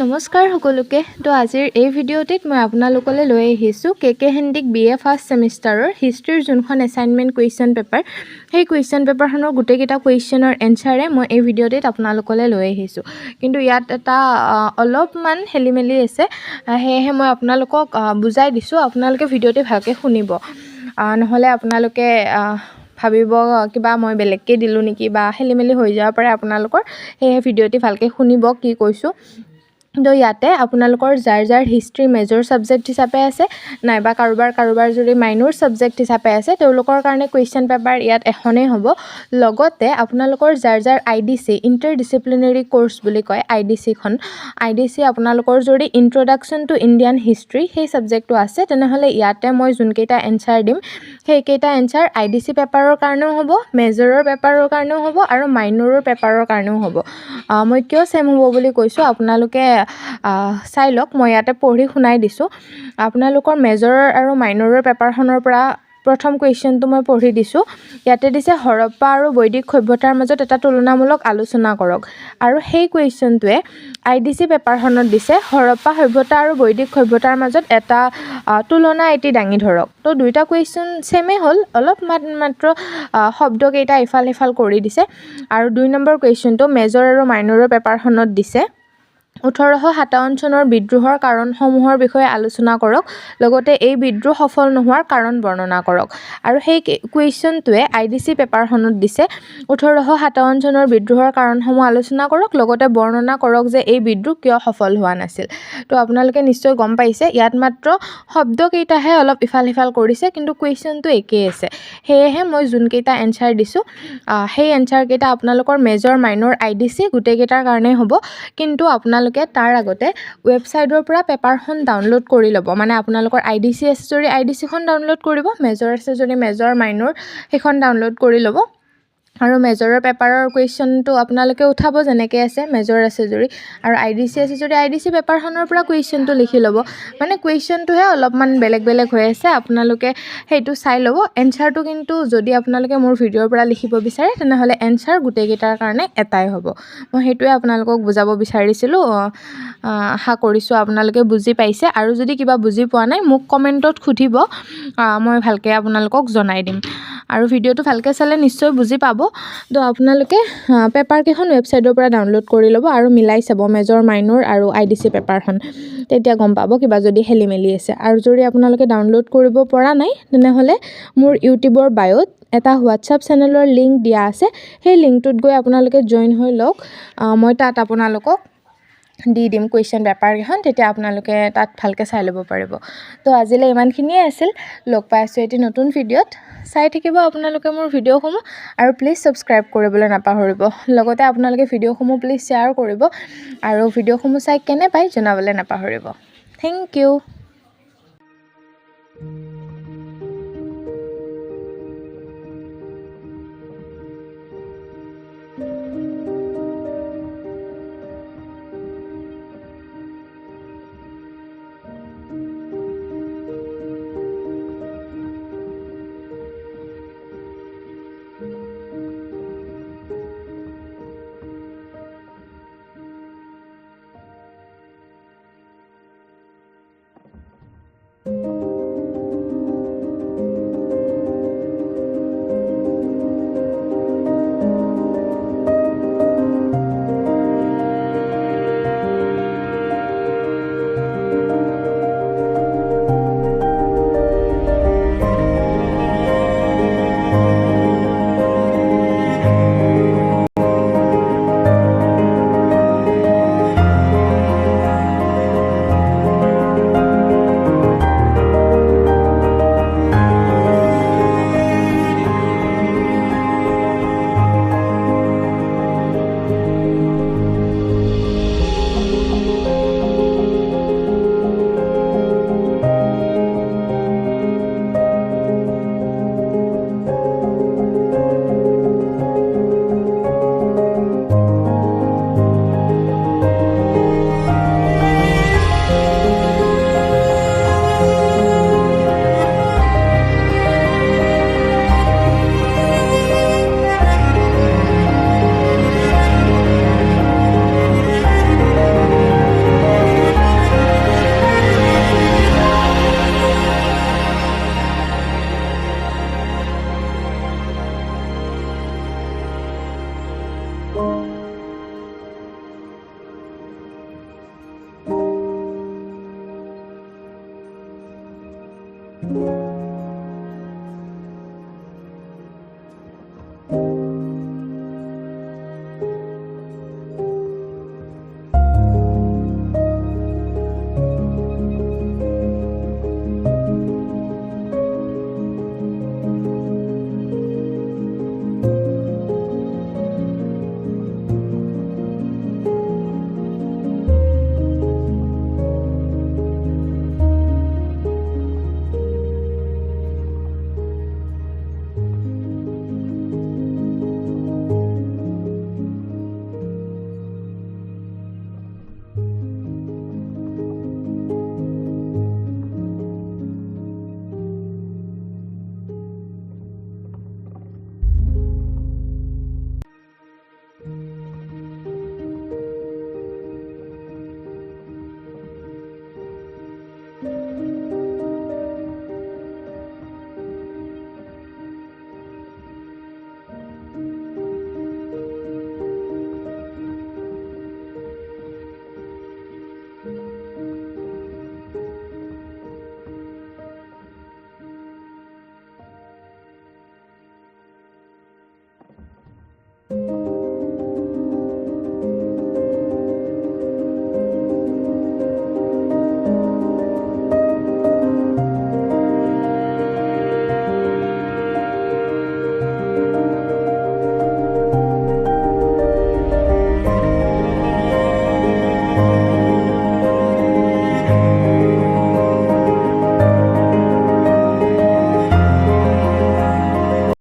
নমস্কাৰ সকলোকে তো আজিৰ এই ভিডিঅ'টিত মই আপোনালোকলৈ লৈ আহিছোঁ কেকে হেণ্ডিক BA ফাৰ্ষ্ট সেমিষ্টাৰৰ হিষ্ট্ৰীৰ যোনখন এছাইনমেণ্ট কুৱেশ্যন পেপাৰ সেই কুৱেশ্যন পেপাৰখনৰ গোটেইকেইটা কুৱেশ্যনৰ এনচাৰে মই এই ভিডিঅ'টিত আপোনালোকলৈ লৈ আহিছোঁ কিন্তু ইয়াত এটা অলপমান খেলিমেলি আছে সেয়েহে মই আপোনালোকক বুজাই দিছোঁ আপোনালোকে ভিডিঅ'টি ভালকৈ শুনিব নহ'লে আপোনালোকে ভাবিব কিবা মই বেলেগকৈ দিলোঁ নেকি বা খেলিমেলি হৈ যাব পাৰে আপোনালোকৰ সেয়েহে ভিডিঅ'টি ভালকৈ শুনিব কি কৈছোঁ তো ইয়াতে আপোনালোকৰ যাৰ হিষ্ট্ৰী মেজৰ ছাবজেক্ট হিচাপে আছে নাইবা কাৰোবাৰ যদি মাইনৰ ছাবজেক্ট হিচাপে আছে তেওঁলোকৰ কাৰণে কুৱেশ্যন পেপাৰ ইয়াত এখনেই হ'ব লগতে আপোনালোকৰ যাৰ IDC ইণ্টাৰডিচিপ্লিনাৰী কোৰ্চ বুলি কয় IDC আপোনালোকৰ যদি ইন্ট্ৰডাকশ্যন টু ইণ্ডিয়ান হিষ্ট্ৰী সেই ছাবজেক্টটো আছে তেনেহ'লে ইয়াতে মই যোনকেইটা এনচাৰ দিম সেইকেইটা এনচাৰ IDC পেপাৰৰ কাৰণেও হ'ব মেজৰৰ পেপাৰৰ কাৰণেও হ'ব আৰু মাইনৰৰ পেপাৰৰ কাৰণেও হ'ব মই কিয় চেম হ'ব বুলি কৈছোঁ আপোনালোকে চাই লওক মই ইয়াতে পঢ়ি শুনাই দিছোঁ আপোনালোকৰ মেজৰ আৰু মাইনৰৰ পেপাৰখনৰ পৰা প্ৰথম কুৱেশ্যনটো মই পঢ়ি দিছোঁ ইয়াতে দিছে হৰপ্পা আৰু বৈদিক সভ্যতাৰ মাজত এটা তুলনামূলক আলোচনা কৰক আৰু সেই কুৱেশ্যনটোৱে IDC পেপাৰখনত দিছে হৰপ্পা সভ্যতা আৰু বৈদিক সভ্যতাৰ মাজত এটা তুলনা এটি দাঙি ধৰক তো দুইটা কুৱেশ্যন ছেমেই হ'ল অলপ মাত্ৰ শব্দকেইটা ইফাল সিফাল কৰি দিছে আৰু 2 নম্বৰ কুৱেশ্যনটো মেজৰ আৰু মাইনৰৰ পেপাৰখনত দিছে 1857 চনৰ বিদ্ৰোহৰ কাৰণসমূহৰ বিষয়ে আলোচনা কৰক লগতে এই বিদ্ৰোহ সফল নোহোৱাৰ কাৰণ বৰ্ণনা কৰক আৰু সেই কুৱেশ্যনটোৱে IDC পেপাৰখনত দিছে 1857 চনৰ বিদ্ৰোহৰ কাৰণসমূহ আলোচনা কৰক লগতে বৰ্ণনা কৰক যে এই বিদ্ৰোহ কিয় সফল হোৱা নাছিল তো আপোনালোকে নিশ্চয় গম পাইছে ইয়াত মাত্ৰ শব্দকেইটাহে অলপ ইফাল সিফাল কৰিছে কিন্তু কুৱেশ্যনটো একেই আছে সেয়েহে মই যোনকেইটা এনচাৰ দিছোঁ সেই এনচাৰকেইটা আপোনালোকৰ মেজৰ মাইনৰ IDC গোটেইকেইটাৰ কাৰণেই হ'ব কিন্তু আপোনালোকে তাৰ আগতে ৱেবছাইটৰ পৰা পেপাৰখন ডাউনলোড কৰি ল'ব মানে আপোনালোকৰ IDC আছে যদি IDCখন ডাউনলোড কৰিব মেজৰ আছে যদি মেজৰ মাইনৰ সেইখন ডাউনলোড কৰি ল'ব আৰু মেজৰৰ পেপাৰৰ কুৱেশ্যনটো আপোনালোকে উঠাব যেনেকৈ আছে মেজৰ আছে যদি আৰু IDC আছে যদি IDC পেপাৰখনৰ পৰা কুৱেশ্যনটো লিখি ল'ব মানে কুৱেশ্যনটোহে অলপমান বেলেগ হৈ আছে আপোনালোকে সেইটো চাই ল'ব এনচাৰটো কিন্তু যদি আপোনালোকে মোৰ ভিডিঅ'ৰ পৰা লিখিব বিচাৰে তেনেহ'লে এনচাৰ গোটেইকেইটাৰ কাৰণে এটাই হ'ব মই সেইটোৱে আপোনালোকক বুজাব বিচাৰিছিলোঁ আশা কৰিছোঁ আপোনালোকে বুজি পাইছে আৰু যদি কিবা বুজি পোৱা নাই মোক কমেণ্টত সুধিব মই ভালকৈ আপোনালোকক জনাই দিম আৰু ভিডিঅ'টো ভালকৈ চালে নিশ্চয় বুজি পাব তো আপোনালোকে পেপাৰকেইখন ৱেবছাইটৰ পৰা ডাউনলোড কৰি ল'ব আৰু মিলাই চাব মেজৰ মাইনৰ আৰু IDC পেপাৰখন তেতিয়া গম পাব কিবা যদি খেলি মেলি আছে আৰু যদি আপোনালোকে ডাউনলোড কৰিব পৰা নাই তেনেহ'লে মোৰ ইউটিউবৰ বায়'ত এটা হোৱাটছআপ চেনেলৰ লিংক দিয়া আছে সেই লিংকটোত গৈ আপোনালোকে জইন হৈ লওক মই তাত আপোনালোকক দি দিম কুৱেশ্যন পেপাৰকেইখন তেতিয়া আপোনালোকে তাত ভালকৈ চাই ল'ব পাৰিব তো আজিলৈ ইমানখিনিয়ে আছিল লগ পাই আছোঁ এটি নতুন ভিডিঅ'ত চাই থাকিব আপোনালোকে মোৰ ভিডিঅ'সমূহ আৰু প্লিজ ছাবস্ক্ৰাইব কৰিবলৈ নাপাহৰিব লগতে আপোনালোকে ভিডিঅ'সমূহ প্লিজ শ্বেয়াৰ কৰিব আৰু ভিডিঅ'সমূহ চাই কেনে পায় জনাবলৈ নাপাহৰিব থেংক ইউ ধন্যবাদ।